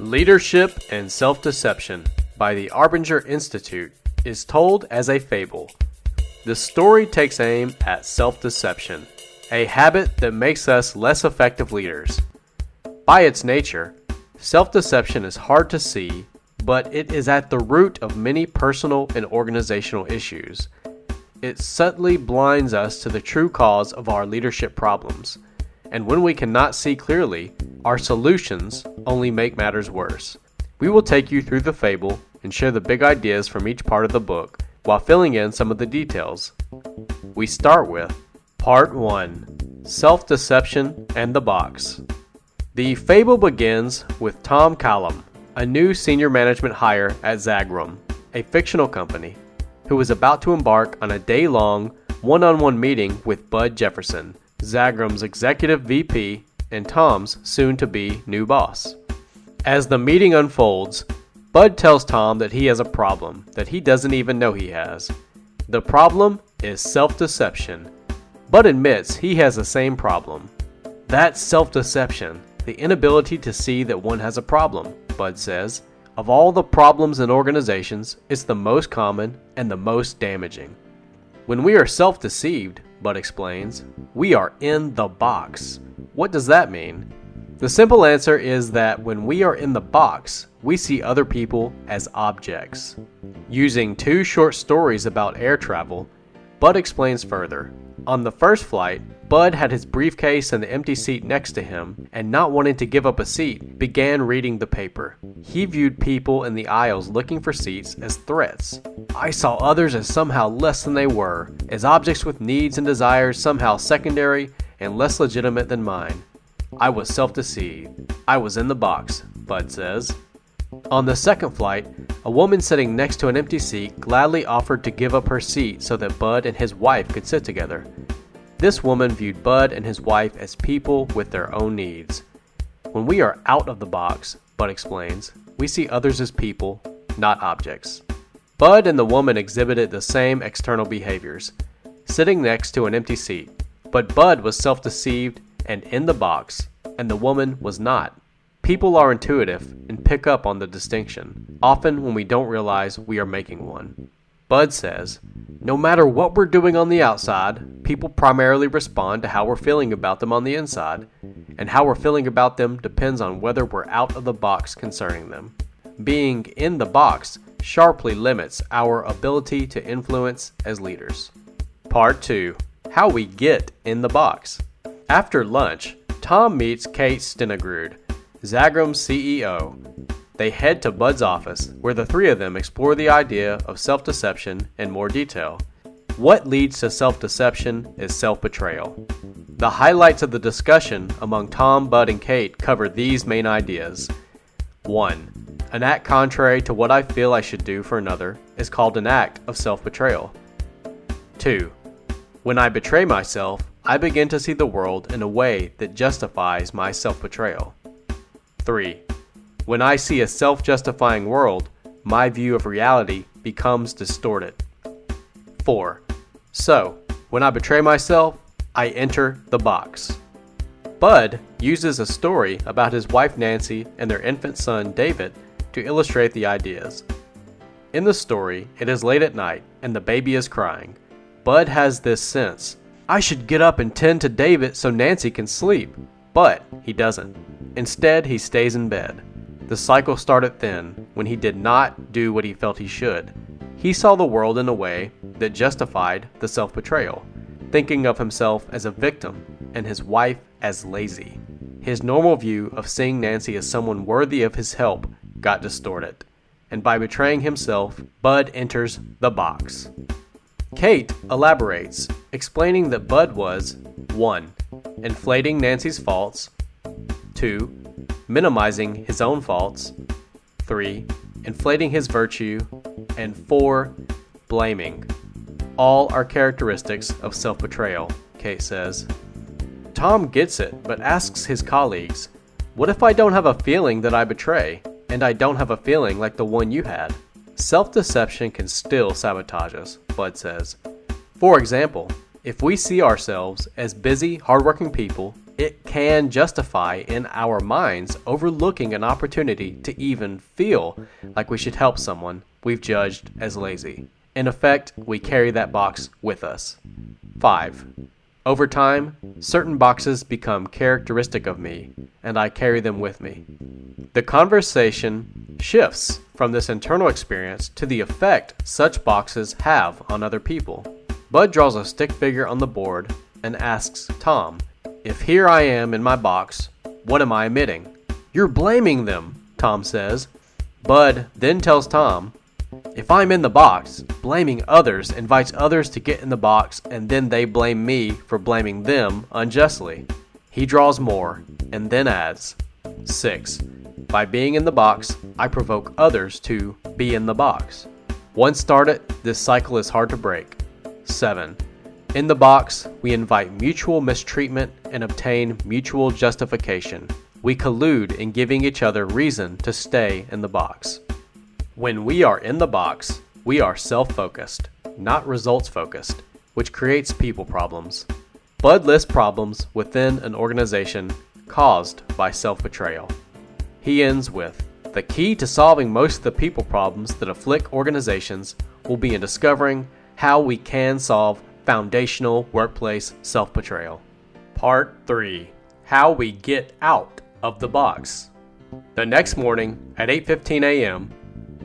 Leadership and Self-Deception by the Arbinger Institute is told as a fable. The story takes aim at self-deception, a habit that makes us less effective leaders. By its nature, self-deception is hard to see, but it is at the root of many personal and organizational issues. It subtly blinds us to the true cause of our leadership problems, and when we cannot see clearly, our solutions only make matters worse. We will take you through the fable and share the big ideas from each part of the book, while filling in some of the details. We start with Part 1, Self-Deception and the Box. The fable begins with Tom Callum, a new senior management hire at Zagrum, a fictional company, who was about to embark on a day-long, one-on-one meeting with Bud Jefferson, Zagrum's executive VP and Tom's soon-to-be new boss. As the meeting unfolds, Bud tells Tom that he has a problem that he doesn't even know he has. The problem is self-deception. Bud admits he has the same problem. That's self-deception, the inability to see that one has a problem, Bud says. Of all the problems in organizations, it's the most common and the most damaging. When we are self-deceived, Bud explains, we are in the box. What does that mean? The simple answer is that when we are in the box, we see other people as objects. Using two short stories about air travel, Bud explains further. On the first flight, Bud had his briefcase and the empty seat next to him, and not wanting to give up a seat, began reading the paper. He viewed people in the aisles looking for seats as threats. I saw others as somehow less than they were, as objects with needs and desires somehow secondary and less legitimate than mine. I was self-deceived. I was in the box, Bud says. On the second flight, a woman sitting next to an empty seat gladly offered to give up her seat so that Bud and his wife could sit together. This woman viewed Bud and his wife as people with their own needs. When we are out of the box, Bud explains, we see others as people, not objects. Bud and the woman exhibited the same external behaviors, sitting next to an empty seat, but Bud was self-deceived and in the box, and the woman was not. People are intuitive and pick up on the distinction, often when we don't realize we are making one. Bud says, no matter what we're doing on the outside, people primarily respond to how we're feeling about them on the inside, and how we're feeling about them depends on whether we're out of the box concerning them. Being in the box sharply limits our ability to influence as leaders. Part 2, How we get in the box. After lunch, Tom meets Kate Stenegrud, Zagrum's CEO. They head to Bud's office, where the three of them explore the idea of self-deception in more detail. What leads to self-deception is self-betrayal. The highlights of the discussion among Tom, Bud, and Kate cover these main ideas. 1. An act contrary to what I feel I should do for another is called an act of self-betrayal. 2. When I betray myself, I begin to see the world in a way that justifies my self-betrayal. 3. When I see a self-justifying world, my view of reality becomes distorted. 4. So, when I betray myself, I enter the box. Bud uses a story about his wife Nancy and their infant son David to illustrate the ideas. In the story, it is late at night and the baby is crying. Bud has this sense, I should get up and tend to David so Nancy can sleep. But he doesn't. Instead, he stays in bed. The cycle started then, when he did not do what he felt he should. He saw the world in a way that justified the self-betrayal, thinking of himself as a victim and his wife as lazy. His normal view of seeing Nancy as someone worthy of his help got distorted, and by betraying himself, Bud enters the box. Kate elaborates, explaining that Bud was 1. Inflating Nancy's faults, 2. Minimizing his own faults, 3. Inflating his virtue, and 4. Blaming. All are characteristics of self-betrayal, Kate says. Tom gets it, but asks his colleagues, what if I don't have a feeling that I betray, and I don't have a feeling like the one you had? Self-deception can still sabotage us, Bud says. For example, if we see ourselves as busy, hardworking people it can justify in our minds overlooking an opportunity to even feel like we should help someone we've judged as lazy. In effect, we carry that box with us. 5. Over time, certain boxes become characteristic of me, and I carry them with me. The conversation shifts from this internal experience to the effect such boxes have on other people. Bud draws a stick figure on the board and asks Tom, "If here I am in my box, what am I emitting?" "You're blaming them," Tom says. Bud then tells Tom, "If I'm in the box, blaming others invites others to get in the box, and then they blame me for blaming them unjustly." He draws more and then adds, 6. By being in the box, I provoke others to be in the box. Once started, this cycle is hard to break. 7. In the box, we invite mutual mistreatment and obtain mutual justification. We collude in giving each other reason to stay in the box. When we are in the box, we are self-focused, not results-focused, which creates people problems. Bud lists problems within an organization caused by self-betrayal. He ends with, "The key to solving most of the people problems that afflict organizations will be in discovering how we can solve foundational workplace self-betrayal." Part 3. How we get out of the box. The next morning at 8:15 a.m.,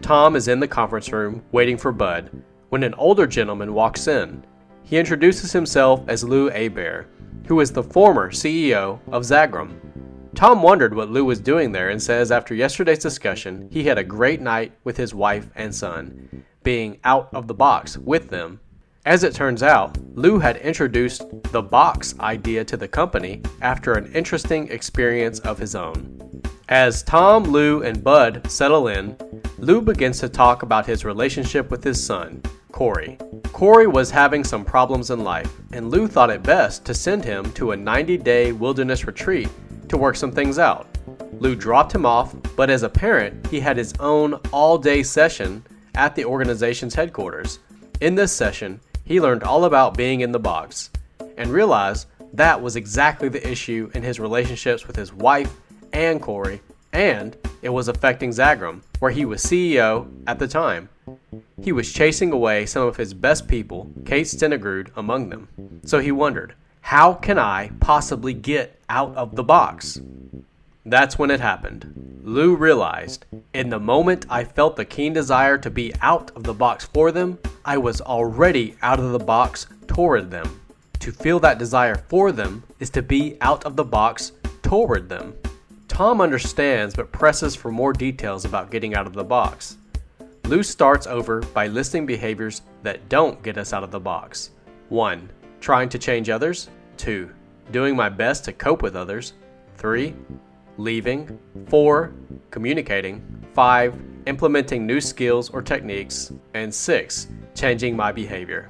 Tom is in the conference room waiting for Bud when an older gentleman walks in. He introduces himself as Lou Hebert, who is the former CEO of Zagram. Tom wondered what Lou was doing there and says after yesterday's discussion, he had a great night with his wife and son, being out of the box with them. As it turns out, Lou had introduced the box idea to the company after an interesting experience of his own. As Tom, Lou, and Bud settle in, Lou begins to talk about his relationship with his son, Corey. Corey was having some problems in life, and Lou thought it best to send him to a 90-day wilderness retreat to work some things out. Lou dropped him off, but as a parent, he had his own all-day session at the organization's headquarters. In this session, he learned all about being in the box and realized that was exactly the issue in his relationships with his wife and Corey, and it was affecting Zagram, where he was CEO at the time. He was chasing away some of his best people, Kate Stenegrud among them. So he wondered, how can I possibly get out of the box? That's when it happened. Lou realized, in the moment I felt the keen desire to be out of the box for them, I was already out of the box toward them. To feel that desire for them is to be out of the box toward them. Tom understands but presses for more details about getting out of the box. Lou starts over by listing behaviors that don't get us out of the box. 1. Trying to change others. 2. Doing my best to cope with others. 3. Leaving. 4. Communicating. 5. Implementing new skills or techniques. And 6. Changing my behavior.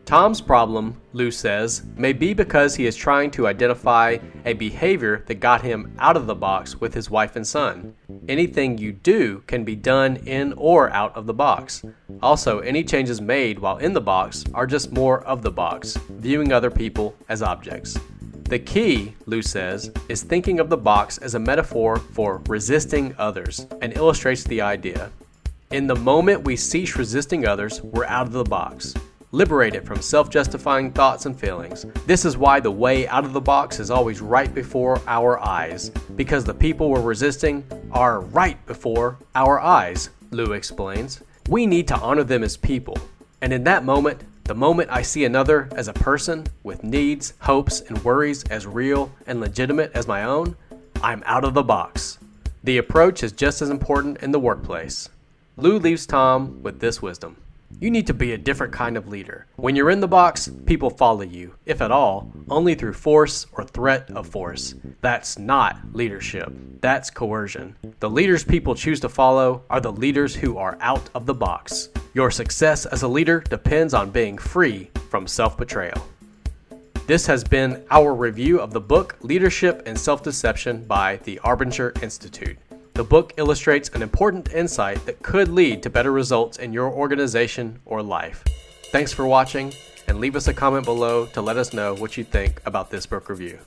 Tom's problem, Lou says, may be because he is trying to identify a behavior that got him out of the box with his wife and son. Anything you do can be done in or out of the box. Also, any changes made while in the box are just more of the box, viewing other people as objects. The key, Lou says, is thinking of the box as a metaphor for resisting others, and illustrates the idea. In the moment we cease resisting others, we're out of the box. Liberated from self-justifying thoughts and feelings. This is why the way out of the box is always right before our eyes, because the people we're resisting are right before our eyes, Lou explains. We need to honor them as people, and in that moment, the moment I see another as a person with needs, hopes, and worries as real and legitimate as my own, I'm out of the box. The approach is just as important in the workplace. Lou leaves Tom with this wisdom. You need to be a different kind of leader. When you're in the box, people follow you, if at all, only through force or threat of force. That's not leadership. That's coercion. The leaders people choose to follow are the leaders who are out of the box. Your success as a leader depends on being free from self-betrayal. This has been our review of the book Leadership and Self-Deception by the Arbinger Institute. The book illustrates an important insight that could lead to better results in your organization or life. Thanks for watching, and leave us a comment below to let us know what you think about this book review.